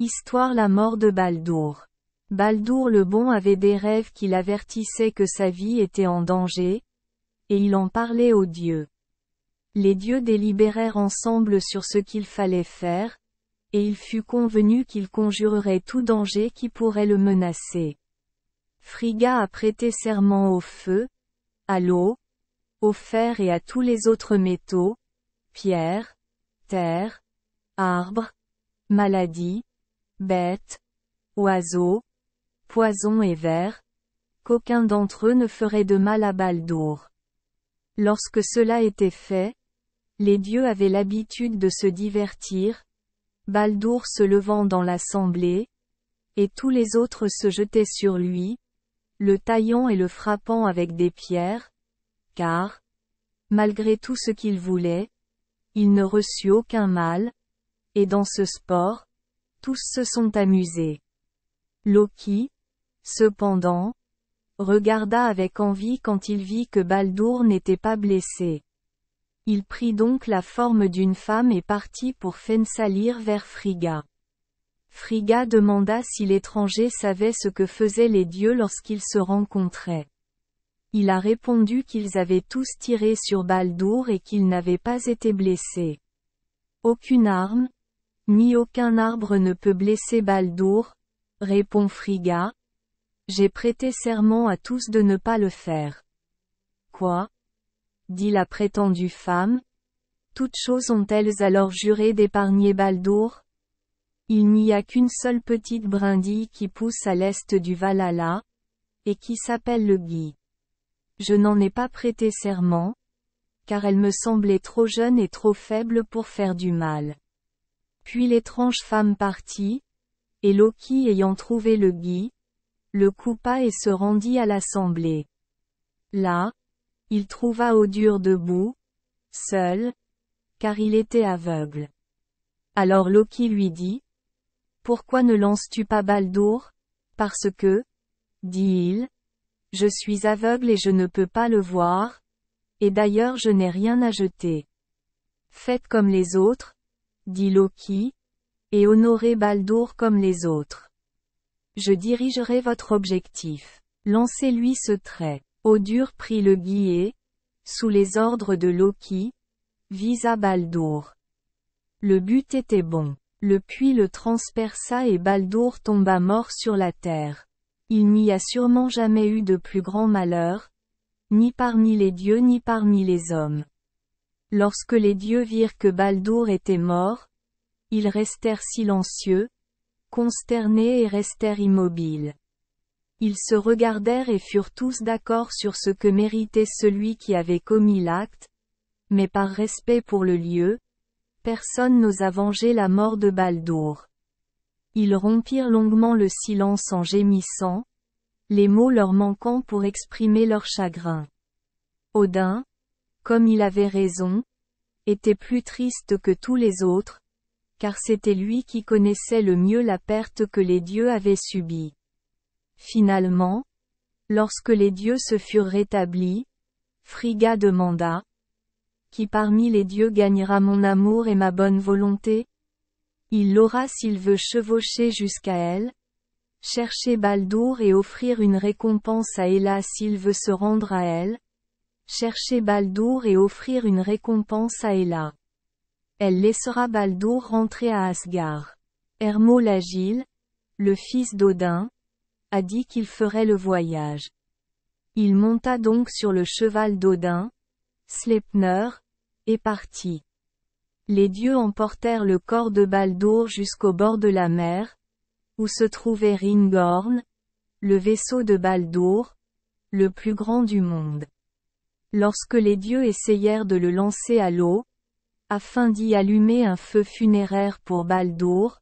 Histoire La mort de Baldur. Baldur le Bon avait des rêves qui l'avertissaient que sa vie était en danger, et il en parlait aux dieux. Les dieux délibérèrent ensemble sur ce qu'il fallait faire, et il fut convenu qu'ils conjureraient tout danger qui pourrait le menacer. Frigga a prêté serment au feu, à l'eau, au fer et à tous les autres métaux, pierre, terre, arbre, maladie, bêtes, oiseaux, poisons et vers, qu'aucun d'entre eux ne ferait de mal à Baldur. Lorsque cela était fait, les dieux avaient l'habitude de se divertir, Baldur se levant dans l'assemblée, et tous les autres se jetaient sur lui, le taillant et le frappant avec des pierres, car, malgré tout ce qu'il voulait, il ne reçut aucun mal, et dans ce sport, tous se sont amusés. Loki, cependant, regarda avec envie quand il vit que Baldur n'était pas blessé. Il prit donc la forme d'une femme et partit pour Fensalir vers Frigga. Frigga demanda si l'étranger savait ce que faisaient les dieux lorsqu'ils se rencontraient. Il a répondu qu'ils avaient tous tiré sur Baldur et qu'il n'avait pas été blessé. Aucune arme, ni aucun arbre ne peut blesser Baldur, répond Frigga. J'ai prêté serment à tous de ne pas le faire. Quoi? Dit la prétendue femme. Toutes choses ont-elles alors juré d'épargner Baldur? Il n'y a qu'une seule petite brindille qui pousse à l'est du Valhalla, et qui s'appelle le gui. Je n'en ai pas prêté serment, car elle me semblait trop jeune et trop faible pour faire du mal. Puis l'étrange femme partit, et Loki ayant trouvé le gui, le coupa et se rendit à l'assemblée. Là, il trouva Odur debout, seul, car il était aveugle. Alors Loki lui dit, « Pourquoi ne lances-tu pas Baldur? Parce que, dit-il, je suis aveugle et je ne peux pas le voir, et d'ailleurs je n'ai rien à jeter. Faites comme les autres, dit Loki, et honorez Baldur comme les autres. Je dirigerai votre objectif. Lancez-lui ce trait. » Odur prit le gui et, sous les ordres de Loki, visa Baldur. Le but était bon. Le puits le transperça et Baldur tomba mort sur la terre. Il n'y a sûrement jamais eu de plus grand malheur, ni parmi les dieux ni parmi les hommes. Lorsque les dieux virent que Baldur était mort, ils restèrent silencieux, consternés et restèrent immobiles. Ils se regardèrent et furent tous d'accord sur ce que méritait celui qui avait commis l'acte, mais par respect pour le lieu, personne n'osa venger la mort de Baldur. Ils rompirent longuement le silence en gémissant, les mots leur manquant pour exprimer leur chagrin. Odin, comme il avait raison, était plus triste que tous les autres, car c'était lui qui connaissait le mieux la perte que les dieux avaient subie. Finalement, lorsque les dieux se furent rétablis, Frigga demanda, « Qui parmi les dieux gagnera mon amour et ma bonne volonté? Il l'aura s'il veut chevaucher jusqu'à elle, chercher Baldur et offrir une récompense à Hela s'il veut se rendre à elle, chercher Baldur et offrir une récompense à Hela. Elle laissera Baldur rentrer à Asgard. Hermod l'Agile, le fils d'Odin, a dit qu'il ferait le voyage. Il monta donc sur le cheval d'Odin, Sleipnir, et partit. Les dieux emportèrent le corps de Baldur jusqu'au bord de la mer, où se trouvait Ringorn, le vaisseau de Baldur, le plus grand du monde. Lorsque les dieux essayèrent de le lancer à l'eau, afin d'y allumer un feu funéraire pour Baldur,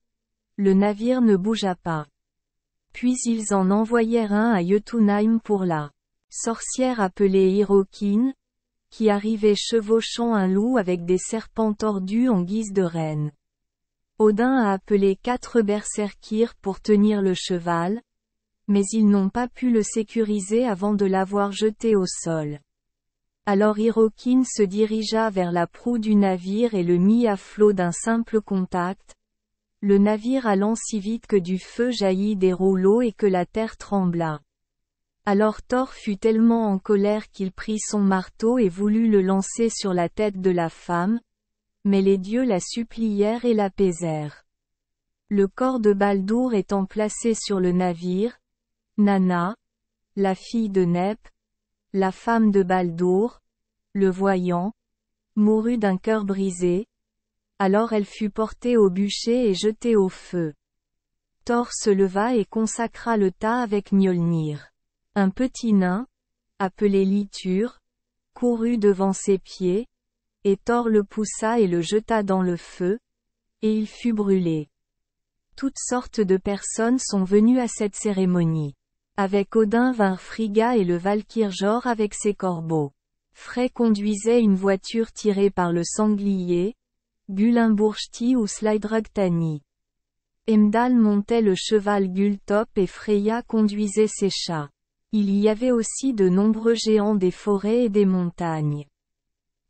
le navire ne bougea pas. Puis ils en envoyèrent un à Jotunheim pour la sorcière appelée Hyrrokin, qui arrivait chevauchant un loup avec des serpents tordus en guise de reine. Odin a appelé 4 berserkirs pour tenir le cheval, mais ils n'ont pas pu le sécuriser avant de l'avoir jeté au sol. Alors Hyrrokin se dirigea vers la proue du navire et le mit à flot d'un simple contact, le navire allant si vite que du feu jaillit des rouleaux et que la terre trembla. Alors Thor fut tellement en colère qu'il prit son marteau et voulut le lancer sur la tête de la femme, mais les dieux la supplièrent et l'apaisèrent. Le corps de Baldur étant placé sur le navire, Nanna, la fille de Nep, la femme de Baldur, le voyant, mourut d'un cœur brisé. Alors elle fut portée au bûcher et jetée au feu. Thor se leva et consacra le tas avec Mjolnir. Un petit nain, appelé Litur, courut devant ses pieds, et Thor le poussa et le jeta dans le feu, et il fut brûlé. Toutes sortes de personnes sont venues à cette cérémonie. Avec Odin vinrent Frigga et le Valkyrjor avec ses corbeaux. Frey conduisait une voiture tirée par le sanglier, Gulimbursti ou Sleidrugtani. Heimdall montait le cheval Gulltopp et Freya conduisait ses chats. Il y avait aussi de nombreux géants des forêts et des montagnes.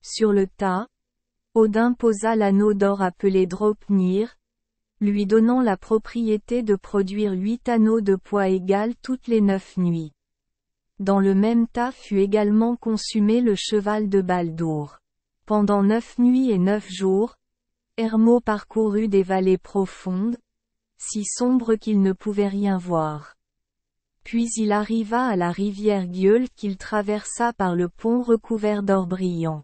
Sur le tas, Odin posa l'anneau d'or appelé Draupnir, lui donnant la propriété de produire 8 anneaux de poids égal toutes les 9 nuits. Dans le même tas fut également consumé le cheval de Baldur. Pendant 9 nuits et 9 jours, Hermod parcourut des vallées profondes, si sombres qu'il ne pouvait rien voir. Puis il arriva à la rivière Gjöll qu'il traversa par le pont recouvert d'or brillant.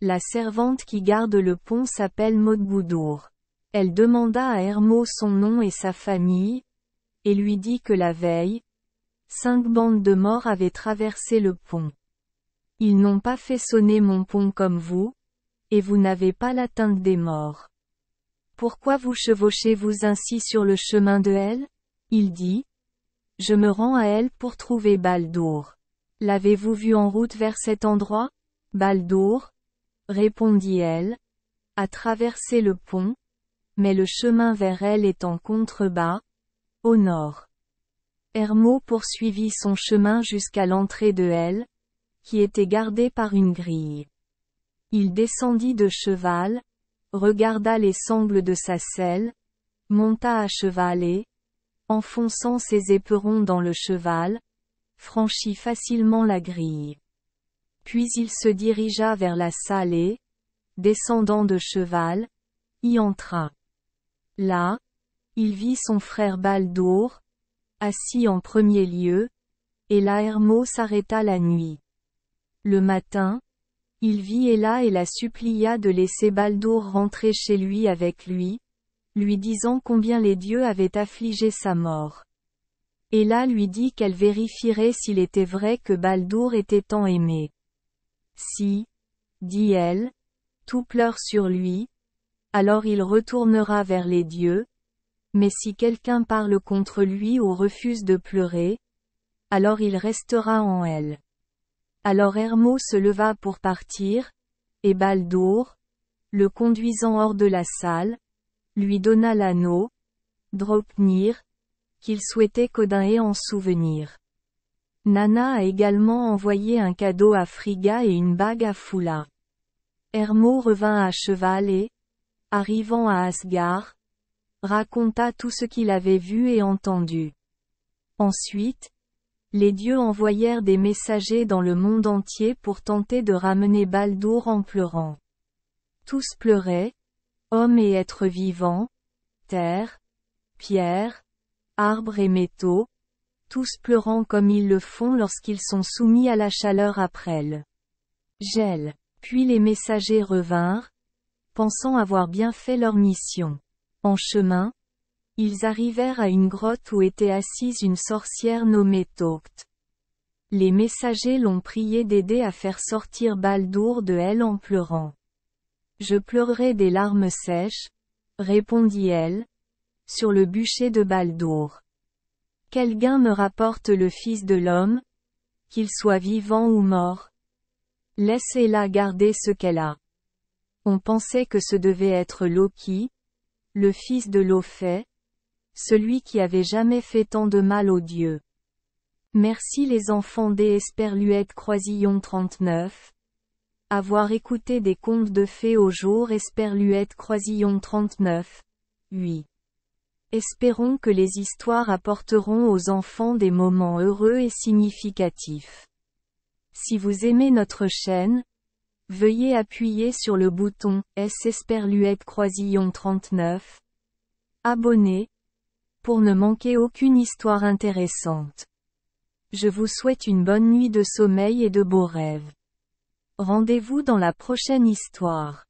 La servante qui garde le pont s'appelle Modguddur. Elle demanda à Hermod son nom et sa famille, et lui dit que la veille, 5 bandes de morts avaient traversé le pont. Ils n'ont pas fait sonner mon pont comme vous, et vous n'avez pas l'atteinte des morts. Pourquoi vous chevauchez-vous ainsi sur le chemin de Elle? Il dit. Je me rends à elle pour trouver Baldur. L'avez-vous vu en route vers cet endroit? Baldur, répondit-elle, a traversé le pont, mais le chemin vers elle est en contrebas, au nord. Hermod poursuivit son chemin jusqu'à l'entrée de Elle, qui était gardée par une grille. Il descendit de cheval, regarda les sangles de sa selle, monta à cheval et, enfonçant ses éperons dans le cheval, franchit facilement la grille. Puis il se dirigea vers la salle et, descendant de cheval, y entra. Là, il vit son frère Baldur, assis en premier lieu, et là Hermod s'arrêta la nuit. Le matin, il vit Hela et la supplia de laisser Baldur rentrer chez lui avec lui, lui disant combien les dieux avaient affligé sa mort. Hela lui dit qu'elle vérifierait s'il était vrai que Baldur était tant aimé. Si, dit elle, tout pleure sur lui, alors il retournera vers les dieux, mais si quelqu'un parle contre lui ou refuse de pleurer, alors il restera en elle. Alors Hermod se leva pour partir, et Baldur, le conduisant hors de la salle, lui donna l'anneau, Draupnir, qu'il souhaitait qu'Odin ait en souvenir. Nanna a également envoyé un cadeau à Frigga et une bague à Fula. Hermod revint à cheval et, arrivant à Asgard, raconta tout ce qu'il avait vu et entendu. Ensuite, les dieux envoyèrent des messagers dans le monde entier pour tenter de ramener Baldur en pleurant. Tous pleuraient, hommes et êtres vivants, terre, pierre, arbres et métaux, tous pleurant comme ils le font lorsqu'ils sont soumis à la chaleur après le gel. Puis les messagers revinrent, pensant avoir bien fait leur mission. En chemin, ils arrivèrent à une grotte où était assise une sorcière nommée Tocht. Les messagers l'ont prié d'aider à faire sortir Baldur de elle en pleurant. Je pleurerai des larmes sèches, répondit-elle, sur le bûcher de Baldur. Quel gain me rapporte le Fils de l'homme, qu'il soit vivant ou mort? Laissez-la garder ce qu'elle a. On pensait que ce devait être Loki, le fils de Lofé, celui qui avait jamais fait tant de mal aux dieux. Merci les enfants des Esperluette Croisillon 39. Avoir écouté des contes de fées au jour Esperluette Croisillon 39. 8. Espérons que les histoires apporteront aux enfants des moments heureux et significatifs. Si vous aimez notre chaîne, veuillez appuyer sur le bouton S Esperluette Croisillon 39. Abonner, pour ne manquer aucune histoire intéressante. Je vous souhaite une bonne nuit de sommeil et de beaux rêves. Rendez-vous dans la prochaine histoire.